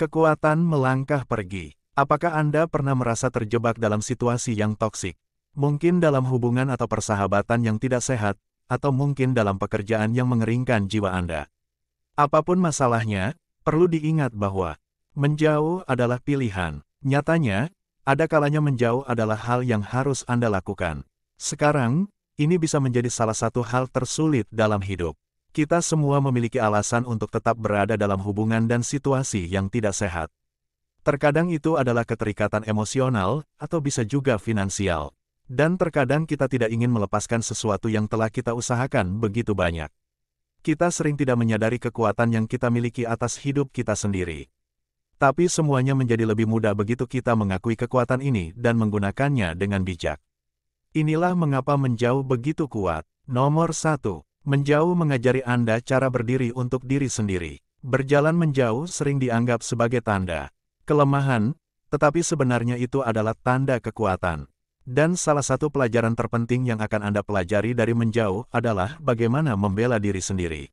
Kekuatan melangkah pergi. Apakah Anda pernah merasa terjebak dalam situasi yang toksik? Mungkin dalam hubungan atau persahabatan yang tidak sehat, atau mungkin dalam pekerjaan yang mengeringkan jiwa Anda. Apapun masalahnya, perlu diingat bahwa menjauh adalah pilihan. Nyatanya, ada kalanya menjauh adalah hal yang harus Anda lakukan. Sekarang, ini bisa menjadi salah satu hal tersulit dalam hidup. Kita semua memiliki alasan untuk tetap berada dalam hubungan dan situasi yang tidak sehat. Terkadang itu adalah keterikatan emosional, atau bisa juga finansial. Dan terkadang kita tidak ingin melepaskan sesuatu yang telah kita usahakan begitu banyak. Kita sering tidak menyadari kekuatan yang kita miliki atas hidup kita sendiri. Tapi semuanya menjadi lebih mudah begitu kita mengakui kekuatan ini dan menggunakannya dengan bijak. Inilah mengapa menjauh begitu kuat. Nomor 1. Menjauh mengajari Anda cara berdiri untuk diri sendiri. Berjalan menjauh sering dianggap sebagai tanda kelemahan, tetapi sebenarnya itu adalah tanda kekuatan. Dan salah satu pelajaran terpenting yang akan Anda pelajari dari menjauh adalah bagaimana membela diri sendiri.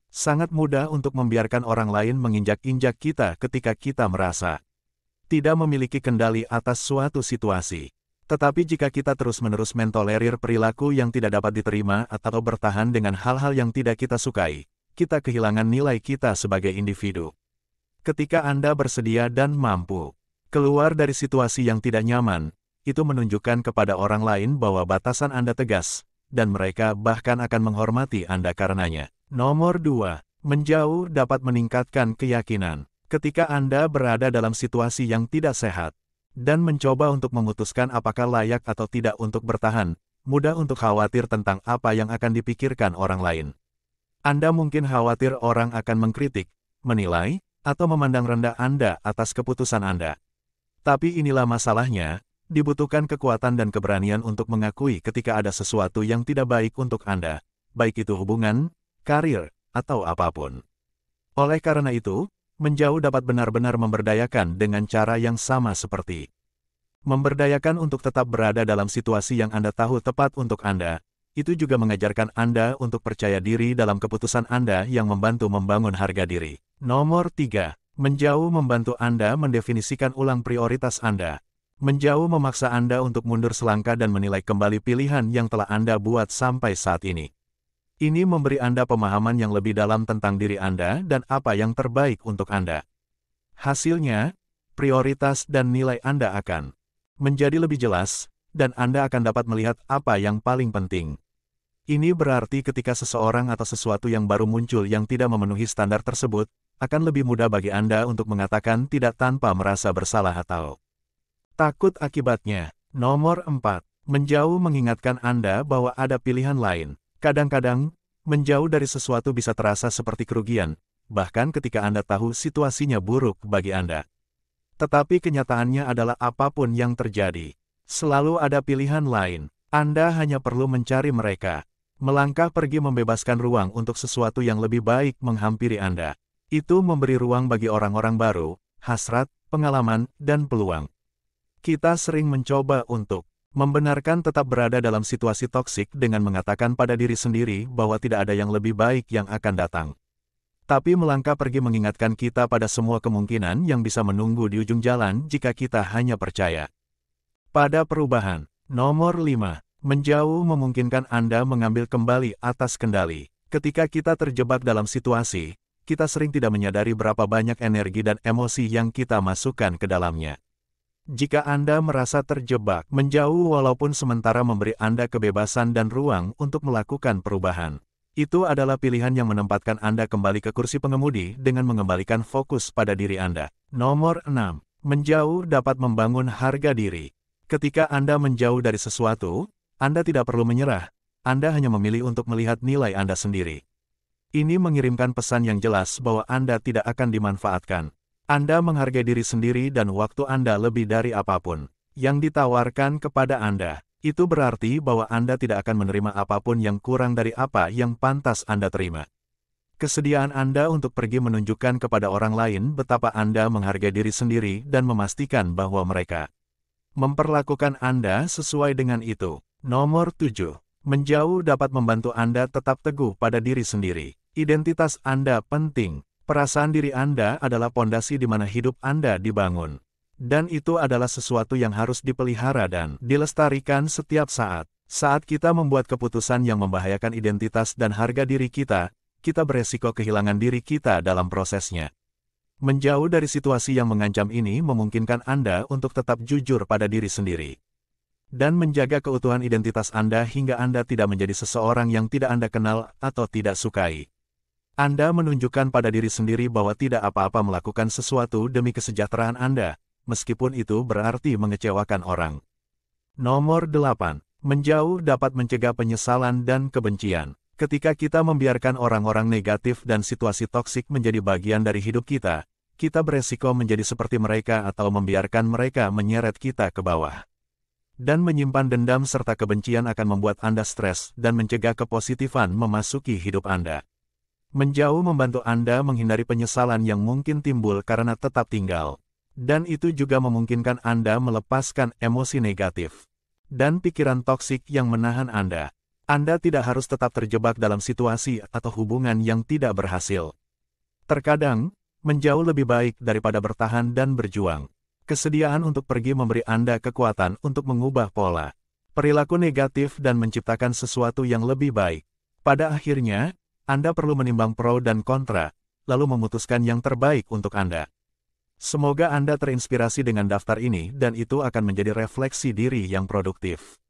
Sangat mudah untuk membiarkan orang lain menginjak-injak kita ketika kita merasa tidak memiliki kendali atas suatu situasi. Tetapi jika kita terus-menerus mentolerir perilaku yang tidak dapat diterima atau bertahan dengan hal-hal yang tidak kita sukai, kita kehilangan nilai kita sebagai individu. Ketika Anda bersedia dan mampu keluar dari situasi yang tidak nyaman, itu menunjukkan kepada orang lain bahwa batasan Anda tegas, dan mereka bahkan akan menghormati Anda karenanya. Nomor 2. Menjauh dapat meningkatkan keyakinan. Ketika Anda berada dalam situasi yang tidak sehat, dan mencoba untuk memutuskan apakah layak atau tidak untuk bertahan, mudah untuk khawatir tentang apa yang akan dipikirkan orang lain. Anda mungkin khawatir orang akan mengkritik, menilai, atau memandang rendah Anda atas keputusan Anda. Tapi inilah masalahnya, dibutuhkan kekuatan dan keberanian untuk mengakui ketika ada sesuatu yang tidak baik untuk Anda, baik itu hubungan, karir, atau apapun. Oleh karena itu, menjauh dapat benar-benar memberdayakan dengan cara yang sama seperti memberdayakan untuk tetap berada dalam situasi yang Anda tahu tepat untuk Anda. Itu juga mengajarkan Anda untuk percaya diri dalam keputusan Anda yang membantu membangun harga diri. Nomor 3. Menjauh membantu Anda mendefinisikan ulang prioritas Anda. Menjauh memaksa Anda untuk mundur selangkah dan menilai kembali pilihan yang telah Anda buat sampai saat ini. Ini memberi Anda pemahaman yang lebih dalam tentang diri Anda dan apa yang terbaik untuk Anda. Hasilnya, prioritas dan nilai Anda akan menjadi lebih jelas, dan Anda akan dapat melihat apa yang paling penting. Ini berarti ketika seseorang atau sesuatu yang baru muncul yang tidak memenuhi standar tersebut, akan lebih mudah bagi Anda untuk mengatakan tidak tanpa merasa bersalah atau takut akibatnya. Nomor 4. Menjauh mengingatkan Anda bahwa ada pilihan lain. Kadang-kadang, menjauh dari sesuatu bisa terasa seperti kerugian, bahkan ketika Anda tahu situasinya buruk bagi Anda. Tetapi kenyataannya adalah apapun yang terjadi, selalu ada pilihan lain. Anda hanya perlu mencari mereka. Melangkah pergi membebaskan ruang untuk sesuatu yang lebih baik menghampiri Anda. Itu memberi ruang bagi orang-orang baru, hasrat, pengalaman, dan peluang. Kita sering mencoba untuk membenarkan tetap berada dalam situasi toksik dengan mengatakan pada diri sendiri bahwa tidak ada yang lebih baik yang akan datang. Tapi melangkah pergi mengingatkan kita pada semua kemungkinan yang bisa menunggu di ujung jalan jika kita hanya percaya pada perubahan. Nomor 5. Menjauh memungkinkan Anda mengambil kembali atas kendali. Ketika kita terjebak dalam situasi, kita sering tidak menyadari berapa banyak energi dan emosi yang kita masukkan ke dalamnya. Jika Anda merasa terjebak, menjauh walaupun sementara memberi Anda kebebasan dan ruang untuk melakukan perubahan. Itu adalah pilihan yang menempatkan Anda kembali ke kursi pengemudi dengan mengembalikan fokus pada diri Anda. Nomor 6. Menjauh dapat membangun harga diri. Ketika Anda menjauh dari sesuatu, Anda tidak perlu menyerah. Anda hanya memilih untuk melihat nilai Anda sendiri. Ini mengirimkan pesan yang jelas bahwa Anda tidak akan dimanfaatkan. Anda menghargai diri sendiri dan waktu Anda lebih dari apapun yang ditawarkan kepada Anda. Itu berarti bahwa Anda tidak akan menerima apapun yang kurang dari apa yang pantas Anda terima. Kesediaan Anda untuk pergi menunjukkan kepada orang lain betapa Anda menghargai diri sendiri dan memastikan bahwa mereka memperlakukan Anda sesuai dengan itu. Nomor 7. Menjauh dapat membantu Anda tetap teguh pada diri sendiri. Identitas Anda penting. Perasaan diri Anda adalah pondasi di mana hidup Anda dibangun. Dan itu adalah sesuatu yang harus dipelihara dan dilestarikan setiap saat. Saat kita membuat keputusan yang membahayakan identitas dan harga diri kita beresiko kehilangan diri kita dalam prosesnya. Menjauh dari situasi yang mengancam ini memungkinkan Anda untuk tetap jujur pada diri sendiri. Dan menjaga keutuhan identitas Anda hingga Anda tidak menjadi seseorang yang tidak Anda kenal atau tidak sukai. Anda menunjukkan pada diri sendiri bahwa tidak apa-apa melakukan sesuatu demi kesejahteraan Anda, meskipun itu berarti mengecewakan orang. Nomor 8. Menjauh dapat mencegah penyesalan dan kebencian. Ketika kita membiarkan orang-orang negatif dan situasi toksik menjadi bagian dari hidup kita beresiko menjadi seperti mereka atau membiarkan mereka menyeret kita ke bawah. Dan menyimpan dendam serta kebencian akan membuat Anda stres dan mencegah kepositifan memasuki hidup Anda. Menjauh membantu Anda menghindari penyesalan yang mungkin timbul karena tetap tinggal. Dan itu juga memungkinkan Anda melepaskan emosi negatif dan pikiran toksik yang menahan Anda. Anda tidak harus tetap terjebak dalam situasi atau hubungan yang tidak berhasil. Terkadang, menjauh lebih baik daripada bertahan dan berjuang. Kesediaan untuk pergi memberi Anda kekuatan untuk mengubah pola perilaku negatif dan menciptakan sesuatu yang lebih baik. Pada akhirnya, Anda perlu menimbang pro dan kontra, lalu memutuskan yang terbaik untuk Anda. Semoga Anda terinspirasi dengan daftar ini dan itu akan menjadi refleksi diri yang produktif.